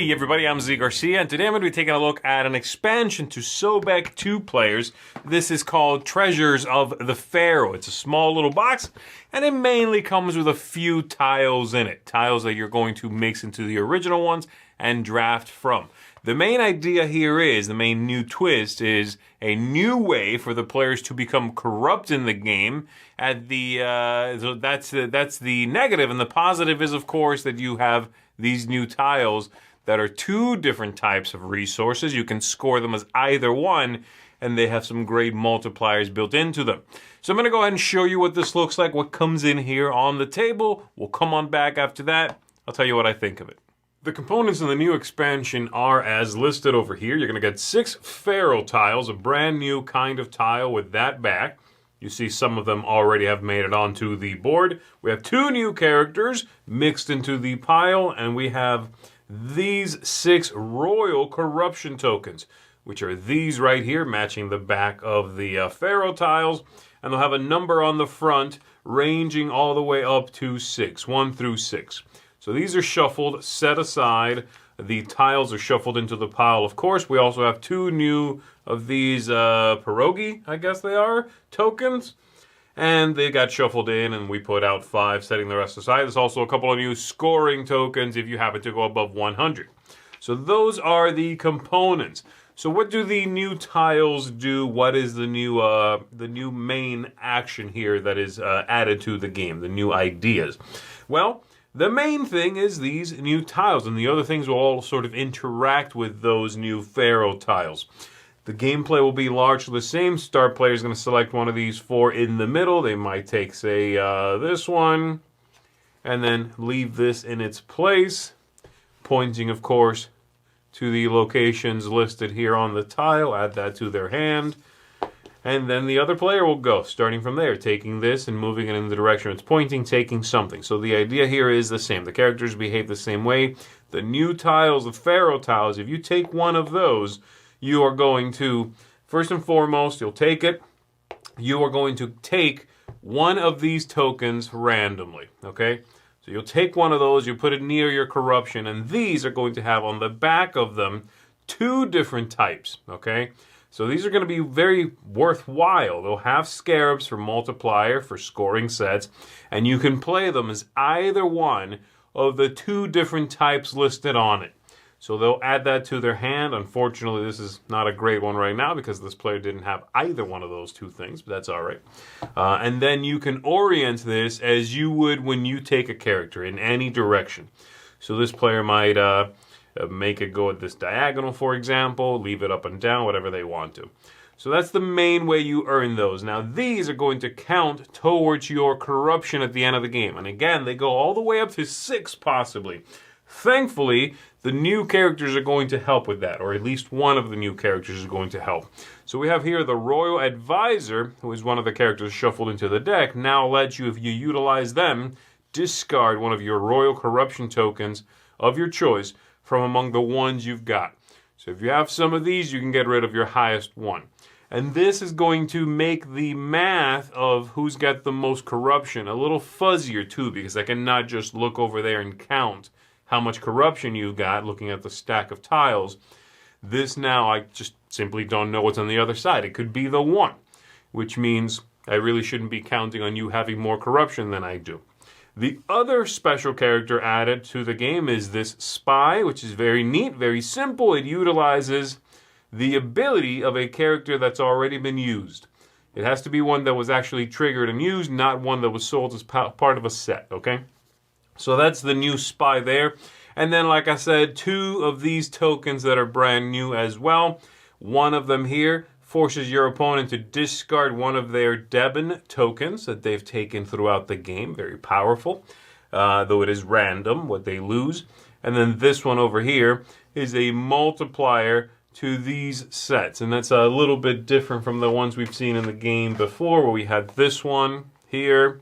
Hey everybody, I'm Z Garcia, and today I'm going to be taking a look at an expansion to Sobek 2 players. This is called Treasures of the Pharaoh. It's a small little box, and it mainly comes with a few tiles in it. Tiles that you're going to mix into the original ones and draft from. The main idea here is, the main new twist is a new way for the players to become corrupt in the game. So that's the negative, and the positive is, of course, that you have these new tiles that are two different types of resources. You can score them as either one, and they have some great multipliers built into them. So I'm going to go ahead and show you what this looks like, what comes in here on the table. We'll come on back after that. I'll tell you what I think of it. The components in the new expansion are as listed over here. You're going to get 6 Pharaoh tiles, a brand new kind of tile with that back. You see some of them already have made it onto the board. We have 2 new characters mixed into the pile, and we have these 6 royal corruption tokens, which are these right here, matching the back of the Pharaoh tiles. And they'll have a number on the front, ranging all the way up to 6, 1 through 6. So these are shuffled, set aside. The tiles are shuffled into the pile. Of course, we also have 2 new of these pierogi, I guess they are, tokens. And they got shuffled in, and we put out 5, setting the rest aside. There's also a couple of new scoring tokens if you happen to go above 100. So those are the components. So what do the new tiles do? What is the new main action here that is added to the game, the new ideas? Well, the main thing is these new tiles, and the other things will all sort of interact with those new Pharaoh tiles. The gameplay will be largely the same. Start player is going to select one of these 4 in the middle. They might take, say, this one, and then leave this in its place, pointing, of course, to the locations listed here on the tile. Add that to their hand. And then the other player will go, starting from there, taking this and moving it in the direction it's pointing, taking something. So the idea here is the same. The characters behave the same way. The new tiles, the Pharaoh tiles, if you take one of those, you are going to, first and foremost, you'll take it. You are going to take one of these tokens randomly, okay? So you'll take one of those, you put it near your corruption, and these are going to have on the back of them 2 different types, okay? So these are going to be very worthwhile. They'll have scarabs for multiplier, for scoring sets, and you can play them as either one of the 2 different types listed on it. So they'll add that to their hand. Unfortunately, this is not a great one right now because this player didn't have either one of those 2 things, but that's all right. And then you can orient this as you would when you take a character in any direction. So this player might make it go at this diagonal, for example, leave it up and down, whatever they want to. So that's the main way you earn those. Now, these are going to count towards your corruption at the end of the game. And again, they go all the way up to 6, possibly. Thankfully, the new characters are going to help with that, or at least one of the new characters is going to help. So we have here the Royal Advisor, who is one of the characters shuffled into the deck, now lets you, if you utilize them, discard one of your Royal Corruption tokens of your choice from among the ones you've got. So if you have some of these, you can get rid of your highest one. And this is going to make the math of who's got the most corruption a little fuzzier too, because I cannot just look over there and count how much corruption you've got looking at the stack of tiles. This now, I just simply don't know what's on the other side. It could be the 1, which means I really shouldn't be counting on you having more corruption than I do. The other special character added to the game is this Spy, which is very neat, very simple. It utilizes the ability of a character that's already been used. It has to be one that was actually triggered and used, not one that was sold as part of a set, okay? So that's the new Spy there. And then, like I said, 2 of these tokens that are brand new as well. One of them here forces your opponent to discard one of their Debon tokens that they've taken throughout the game. Very powerful, though it is random what they lose. And then this one over here is a multiplier to these sets. And that's a little bit different from the ones we've seen in the game before, where we had this one here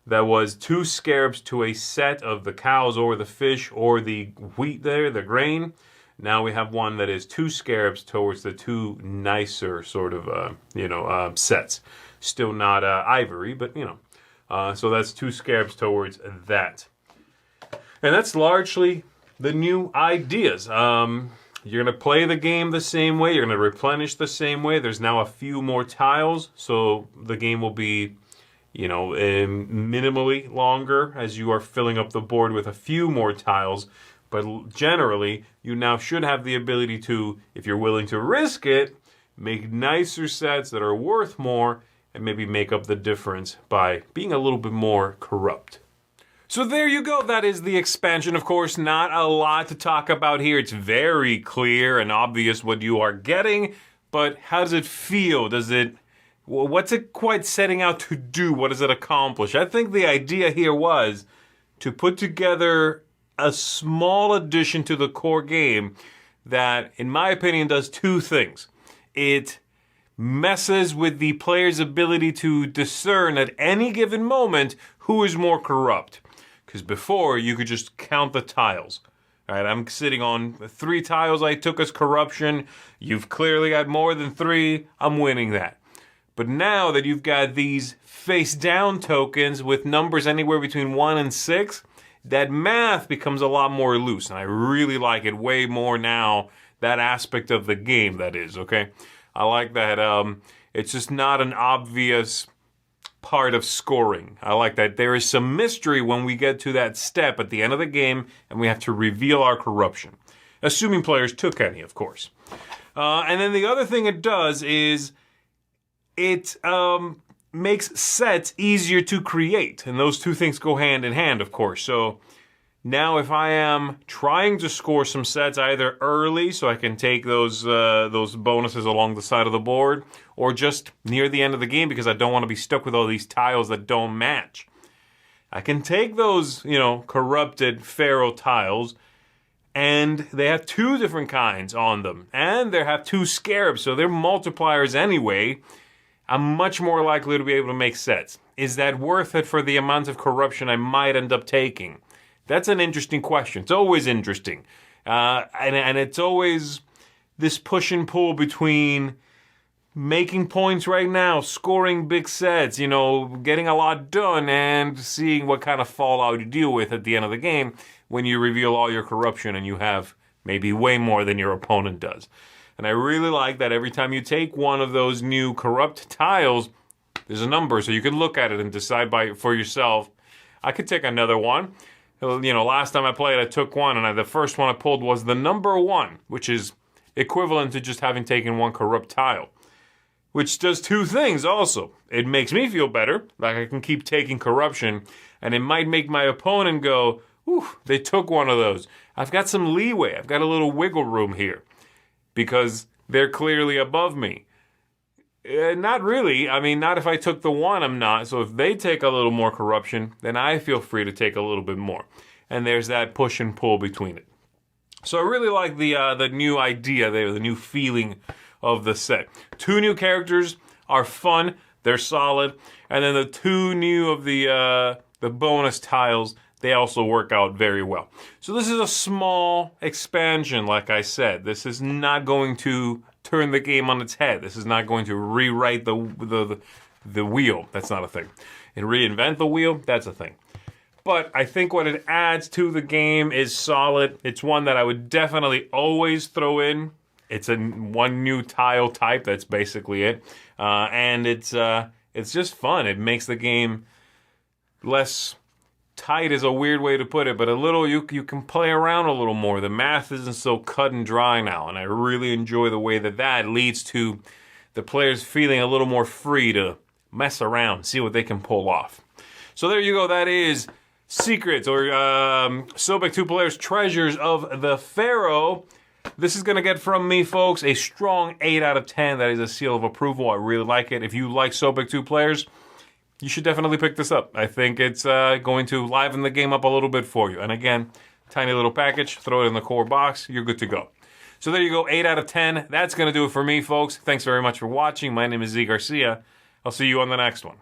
that was 2 scarabs to a set of the cows or the fish or the wheat there, the grain. Now we have one that is 2 scarabs towards the 2 nicer sort of, sets. Still not ivory, but, so that's 2 scarabs towards that. And that's largely the new ideas. You're going to play the game the same way. You're going to replenish the same way. There's now a few more tiles, so the game will be, minimally longer as you are filling up the board with a few more tiles. But generally, you now should have the ability to, if you're willing to risk it, make nicer sets that are worth more and maybe make up the difference by being a little bit more corrupt. So there you go. That is the expansion. Of course, not a lot to talk about here. It's very clear and obvious what you are getting, but how does it feel? What's it quite setting out to do? What does it accomplish? I think the idea here was to put together a small addition to the core game that, in my opinion, does two things. It messes with the player's ability to discern at any given moment who is more corrupt. Because before, you could just count the tiles. All right, I'm sitting on 3 tiles I took as corruption. You've clearly got more than 3. I'm winning that. But now that you've got these face-down tokens with numbers anywhere between 1 and 6, that math becomes a lot more loose. And I really like it way more now, that aspect of the game, that is, okay? I like that. It's just not an obvious part of scoring. I like that there is some mystery when we get to that step at the end of the game and we have to reveal our corruption. Assuming players took any, of course. And then the other thing it does is it makes sets easier to create. And those two things go hand in hand, of course. So now if I am trying to score some sets either early so I can take those bonuses along the side of the board, or just near the end of the game because I don't want to be stuck with all these tiles that don't match, I can take those, corrupted Pharaoh tiles, and they have 2 different kinds on them. And they have 2 scarabs, so they're multipliers anyway. I'm much more likely to be able to make sets. Is that worth it for the amount of corruption I might end up taking? That's an interesting question. It's always interesting. And it's always this push and pull between making points right now, scoring big sets, getting a lot done, and seeing what kind of fallout you deal with at the end of the game when you reveal all your corruption and you have maybe way more than your opponent does. And I really like that every time you take one of those new corrupt tiles, there's a number so you can look at it and decide for yourself. I could take another one. Last time I played, I took one, and the first one I pulled was the number 1, which is equivalent to just having taken 1 corrupt tile. Which does 2 things also. It makes me feel better, like I can keep taking corruption, and it might make my opponent go, "Ooh, they took one of those. I've got some leeway. I've got a little wiggle room here." Because they're clearly above me. Not really. I mean, not if I took the 1, I'm not. So if they take a little more corruption, then I feel free to take a little bit more. And there's that push and pull between it. So I really like the new idea there, the new feeling of the set. 2 new characters are fun. They're solid. And then the 2 new of the bonus tiles, they also work out very well. So this is a small expansion, like I said. This is not going to turn the game on its head. This is not going to rewrite the wheel. That's not a thing. And reinvent the wheel, that's a thing. But I think what it adds to the game is solid. It's one that I would definitely always throw in. It's one new tile type. That's basically it. And it's just fun. It makes the game less tight is a weird way to put it, but a little you can play around a little more. The math isn't so cut and dry now, and I really enjoy the way that leads to the players feeling a little more free to mess around, see what they can pull off. So there you go. That is Secrets, or Sobek 2 Players Treasures of the Pharaoh. This is going to get from me, folks, a strong 8 out of 10. That is a seal of approval. I really like it. If you like Sobek 2 Players, you should definitely pick this up. I think it's going to liven the game up a little bit for you. And again, tiny little package, throw it in the core box, you're good to go. So there you go, 8 out of 10. That's going to do it for me, folks. Thanks very much for watching. My name is Z Garcia. I'll see you on the next one.